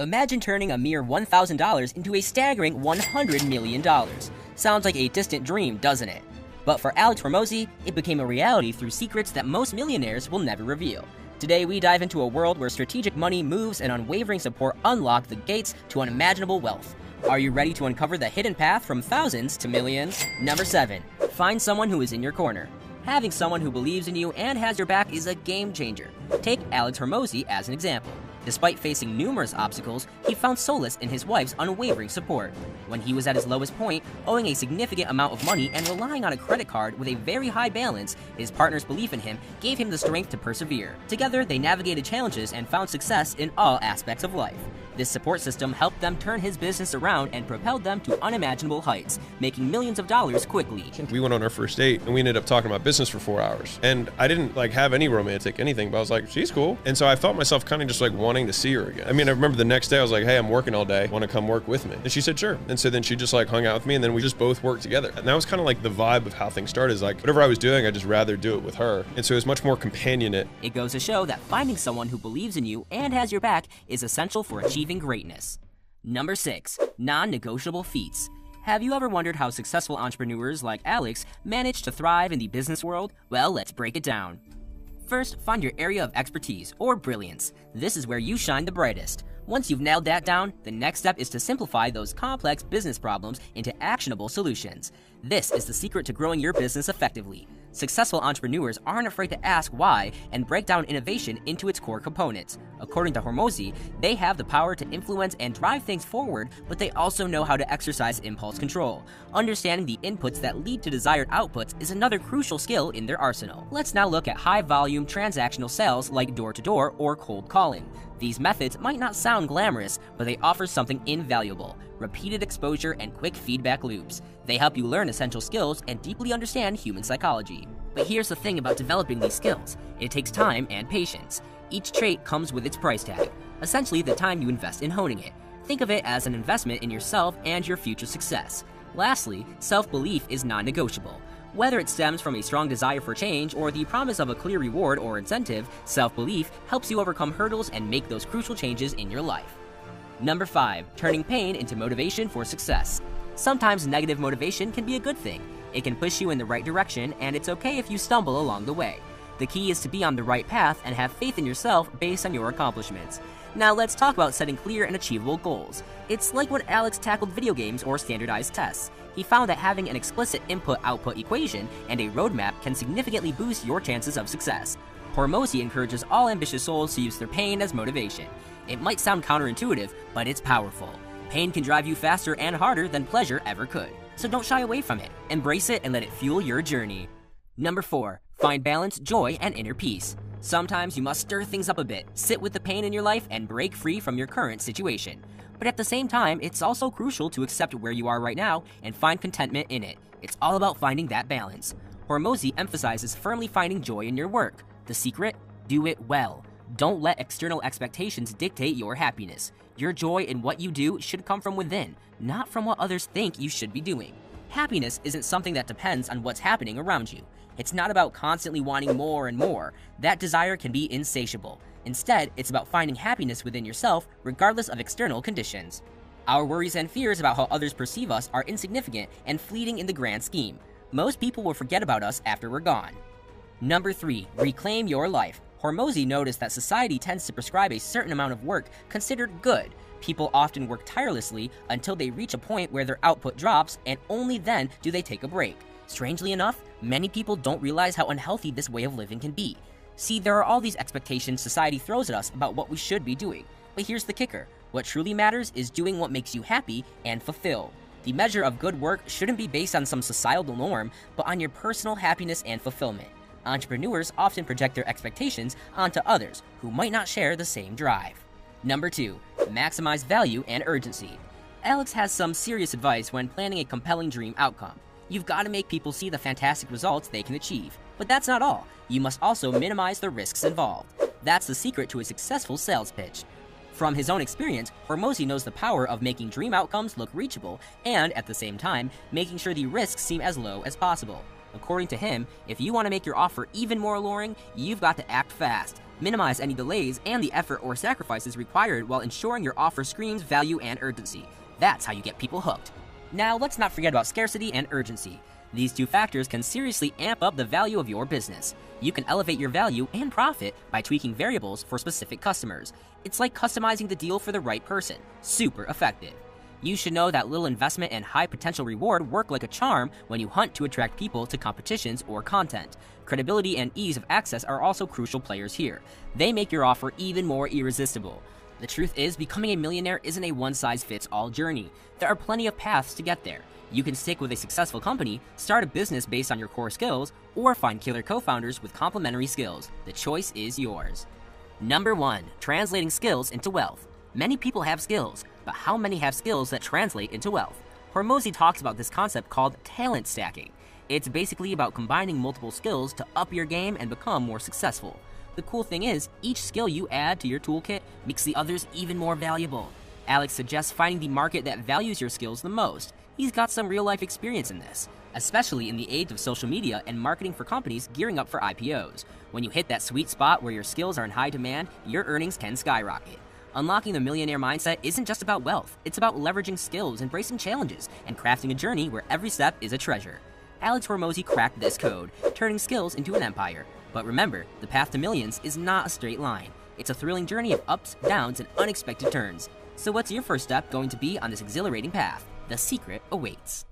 Imagine turning a mere $1,000 into a staggering $100 million. Sounds like a distant dream, doesn't it? But for Alex Hormozi, it became a reality through secrets that most millionaires will never reveal. Today, we dive into a world where strategic money moves and unwavering support unlock the gates to unimaginable wealth. Are you ready to uncover the hidden path from thousands to millions? Number 7. Find someone who is in your corner. Having someone who believes in you and has your back is a game changer. Take Alex Hormozi as an example. Despite facing numerous obstacles, he found solace in his wife's unwavering support. When he was at his lowest point, owing a significant amount of money and relying on a credit card with a very high balance, his partner's belief in him gave him the strength to persevere. Together, they navigated challenges and found success in all aspects of life. This support system helped them turn his business around and propelled them to unimaginable heights, making millions of dollars quickly. We went on our first date and we ended up talking about business for 4 hours. And I didn't have any romantic anything, but I was like, she's cool. And so I felt myself kind of just wanting to see her again. I mean, I remember the next day I was like, hey, I'm working all day. Want to come work with me? And she said, sure. And so then she just hung out with me and then we just both worked together. And that was kind of the vibe of how things started. Is whatever I was doing, I'd just rather do it with her. And so it was much more companionate. It goes to show that finding someone who believes in you and has your back is essential for achieving greatness. Number 6. Non-negotiable feats. Have you ever wondered how successful entrepreneurs like Alex manage to thrive in the business world? Well, let's break it down. First, find your area of expertise or brilliance. This is where you shine the brightest. Once you've nailed that down, the next step is to simplify those complex business problems into actionable solutions. This is the secret to growing your business effectively. Successful entrepreneurs aren't afraid to ask why and break down innovation into its core components. According to Hormozi, they have the power to influence and drive things forward, but they also know how to exercise impulse control. Understanding the inputs that lead to desired outputs is another crucial skill in their arsenal. Let's now look at high-volume transactional sales like door-to-door or cold calling. These methods might not sound glamorous, but they offer something invaluable: repeated exposure and quick feedback loops. They help you learn essential skills and deeply understand human psychology. But here's the thing about developing these skills: it takes time and patience. Each trait comes with its price tag, essentially the time you invest in honing it. Think of it as an investment in yourself and your future success. Lastly, self-belief is non-negotiable. Whether it stems from a strong desire for change or the promise of a clear reward or incentive, self-belief helps you overcome hurdles and make those crucial changes in your life. Number 5. Turning pain into motivation for success. Sometimes negative motivation can be a good thing. It can push you in the right direction, and it's okay if you stumble along the way. The key is to be on the right path and have faith in yourself based on your accomplishments. Now let's talk about setting clear and achievable goals. It's like when Alex tackled video games or standardized tests. He found that having an explicit input-output equation and a roadmap can significantly boost your chances of success. Hormozi encourages all ambitious souls to use their pain as motivation. It might sound counterintuitive, but it's powerful. Pain can drive you faster and harder than pleasure ever could. So don't shy away from it. Embrace it and let it fuel your journey. Number 4. Find balance, joy, and inner peace. Sometimes you must stir things up a bit, sit with the pain in your life, and break free from your current situation. But at the same time, it's also crucial to accept where you are right now and find contentment in it. It's all about finding that balance. Hormozi emphasizes firmly finding joy in your work. The secret? Do it well. Don't let external expectations dictate your happiness. Your joy in what you do should come from within, not from what others think you should be doing. Happiness isn't something that depends on what's happening around you. It's not about constantly wanting more and more. That desire can be insatiable. Instead, it's about finding happiness within yourself, regardless of external conditions. Our worries and fears about how others perceive us are insignificant and fleeting in the grand scheme. Most people will forget about us after we're gone. Number 3. Reclaim your life. Hormozi noticed that society tends to prescribe a certain amount of work considered good. People often work tirelessly until they reach a point where their output drops, and only then do they take a break. Strangely enough, many people don't realize how unhealthy this way of living can be. See, there are all these expectations society throws at us about what we should be doing. But here's the kicker: what truly matters is doing what makes you happy and fulfilled. The measure of good work shouldn't be based on some societal norm, but on your personal happiness and fulfillment. Entrepreneurs often project their expectations onto others who might not share the same drive. Number 2. Maximize value and urgency. Alex has some serious advice when planning a compelling dream outcome. You've got to make people see the fantastic results they can achieve. But that's not all. You must also minimize the risks involved. That's the secret to a successful sales pitch. From his own experience, Hormozi knows the power of making dream outcomes look reachable and, at the same time, making sure the risks seem as low as possible. According to him, if you want to make your offer even more alluring, you've got to act fast. Minimize any delays and the effort or sacrifices required while ensuring your offer screams value and urgency. That's how you get people hooked. Now, let's not forget about scarcity and urgency. These two factors can seriously amp up the value of your business. You can elevate your value and profit by tweaking variables for specific customers. It's like customizing the deal for the right person. Super effective. You should know that little investment and high potential reward work like a charm when you hunt to attract people to competitions or content. Credibility and ease of access are also crucial players here. They make your offer even more irresistible. The truth is, becoming a millionaire isn't a one-size-fits-all journey. There are plenty of paths to get there. You can stick with a successful company, start a business based on your core skills, or find killer co-founders with complementary skills. The choice is yours. Number 1. Translating skills into wealth. Many people have skills, but how many have skills that translate into wealth? Hormozi talks about this concept called talent stacking. It's basically about combining multiple skills to up your game and become more successful. The cool thing is, each skill you add to your toolkit makes the others even more valuable. Alex suggests finding the market that values your skills the most. He's got some real-life experience in this, especially in the age of social media and marketing for companies gearing up for IPOs. When you hit that sweet spot where your skills are in high demand, your earnings can skyrocket. Unlocking the millionaire mindset isn't just about wealth, it's about leveraging skills, embracing challenges, and crafting a journey where every step is a treasure. Alex Hormozi cracked this code, turning skills into an empire. But remember, the path to millions is not a straight line. It's a thrilling journey of ups, downs, and unexpected turns. So what's your first step going to be on this exhilarating path? The secret awaits.